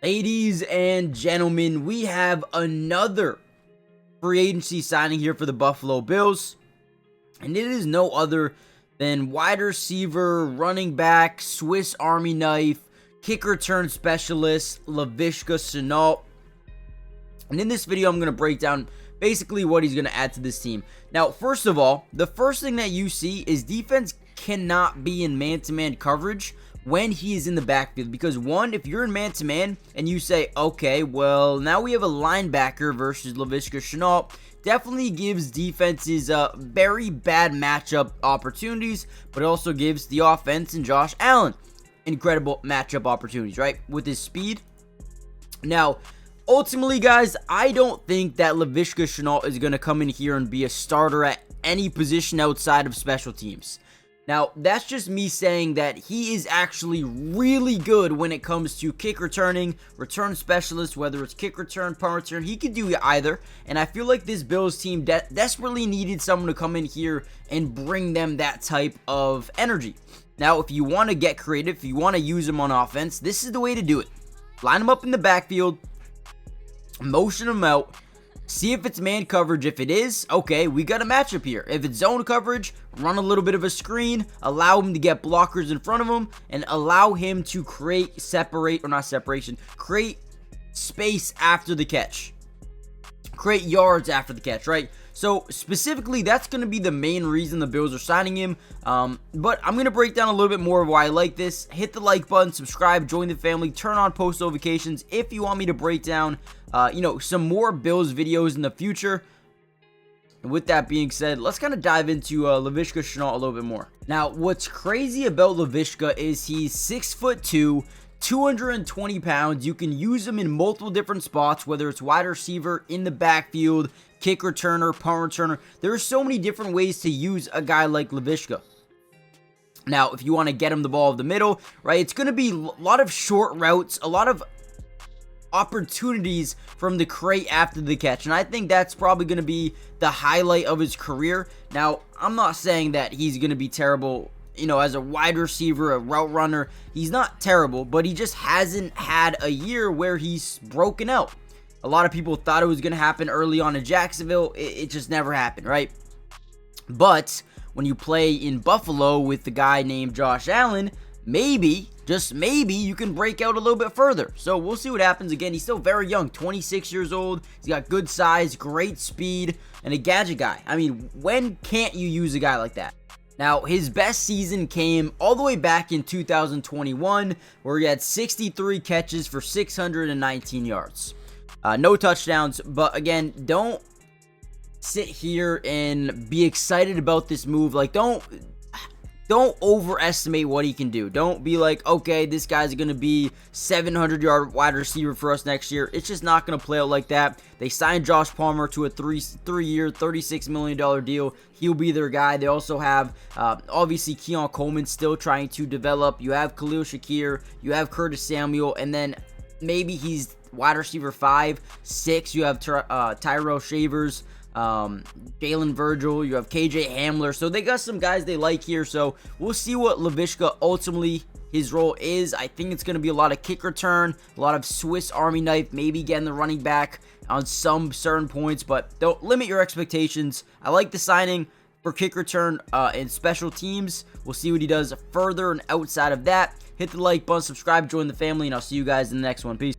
Ladies and gentlemen, we have another free agency signing here for the Buffalo Bills, and it is no other than wide receiver, running back, Swiss Army knife, kick return specialist, Laviska Shenault. And in this video, I'm going to break down basically what he's going to add to this team. Now, first of all, the first thing that you see is defense cannot be in man-to-man coverage when he is in the backfield, because one, if you're in man-to-man and you say, okay, well, now we have a linebacker versus Laviska Shenault, definitely gives defenses very bad matchup opportunities, but it also gives the offense and Josh Allen incredible matchup opportunities, right, with his speed. Now, ultimately, guys, I don't think that Laviska Shenault is going to come in here and be a starter at any position outside of special teams. Now, that's just me saying that he is actually really good when it comes to kick returning, return specialist, whether it's kick return, punt return. He can do either, and I feel like this Bills team desperately needed someone to come in here and bring them that type of energy. Now, if you want to get creative, if you want to use him on offense, this is the way to do it. Line him up in the backfield, motion him out, see if it's man coverage. If it is, okay, we got a matchup here. If it's zone coverage, run a little bit of a screen, allow him to get blockers in front of him, and allow him to create create space after the catch. Create yards after the catch, right? So specifically, that's going to be the main reason the Bills are signing him. But I'm going to break down a little bit more of why I like this. Hit the like button, subscribe, join the family, turn on post notifications if you want me to break down, some more Bills videos in the future. And with that being said, let's kind of dive into Laviska Shenault a little bit more. Now, what's crazy about Laviska is he's 6'2", 220 pounds. You can use him in multiple different spots, whether it's wide receiver, in the backfield, kick returner, punt returner. There are so many different ways to use a guy like Laviska. Now, if you want to get him the ball of the middle, right, it's going to be a lot of short routes, a lot of opportunities from the crate after the catch, and I think that's probably going to be the highlight of his career. Now, I'm not saying that he's going to be terrible, as a wide receiver, a route runner. He's not terrible, but he just hasn't had a year where he's broken out. A lot of people thought it was going to happen early on in Jacksonville. It just never happened, right? But when you play in Buffalo with the guy named Josh Allen, maybe, just maybe, you can break out a little bit further. So we'll see what happens. Again, he's still very young, 26 years old. He's got good size, great speed, and a gadget guy. I mean, when can't you use a guy like that? Now, his best season came all the way back in 2021, where he had 63 catches for 619 yards. No touchdowns, but again, don't sit here and be excited about this move. Like, don't overestimate what he can do. Don't be like, okay, this guy's going to be 700-yard wide receiver for us next year. It's just not going to play out like that. They signed Josh Palmer to a three-year, $36 million deal. He'll be their guy. They also have, obviously, Keon Coleman still trying to develop. You have Khalil Shakir. You have Curtis Samuel. And then maybe he's wide receiver 5, 6. You have Tyrell Shavers, Jalen Virgil, you have KJ Hamler. So they got some guys they like here. So we'll see what Laviska ultimately his role is. I think it's going to be a lot of kick return, a lot of Swiss Army knife, maybe getting the running back on some certain points, but don't limit your expectations. I like the signing for kick return and special teams. We'll see what he does further and outside of that. Hit the like button, subscribe, join the family, and I'll see you guys in the next one. Peace.